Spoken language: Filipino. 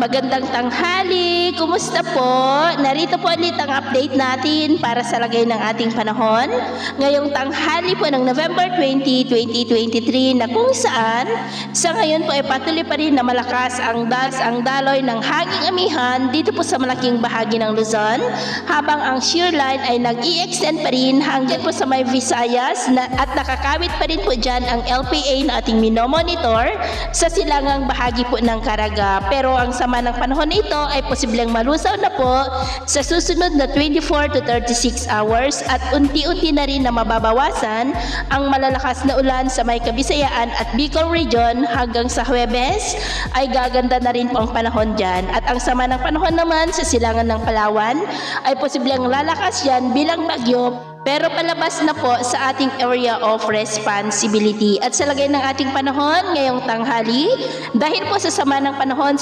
Magandang tanghali! Kumusta po? Narito po ulit ang update natin para sa lagay ng ating panahon. Ngayong tanghali po ng November 20, 2023 na kung saan sa ngayon po ay patuloy pa rin na malakas ang daloy ng hanging amihan dito po sa malaking bahagi ng Luzon, habang ang shear line ay nag-i-extend pa rin hanggang po sa may Visayas at nakakawit pa rin po dyan ang LPA na ating minomonitor sa silangang bahagi po ng Caraga. Pero ang sama ng panahon ito ay posibleng malusaw na po sa susunod na 24 to 36 hours at unti-unti na rin na mababawasan ang malalakas na ulan sa may Kabisayaan at Bicol Region hanggang sa Huwebes ay gaganda na rin po ang panahon dyan. At ang sama ng panahon naman sa silangan ng Palawan ay posibleng lalakas yan bilang bagyo, pero palabas na po sa ating area of responsibility. At sa lagay ng ating panahon ngayong tanghali, dahil po sa sama ng panahon sa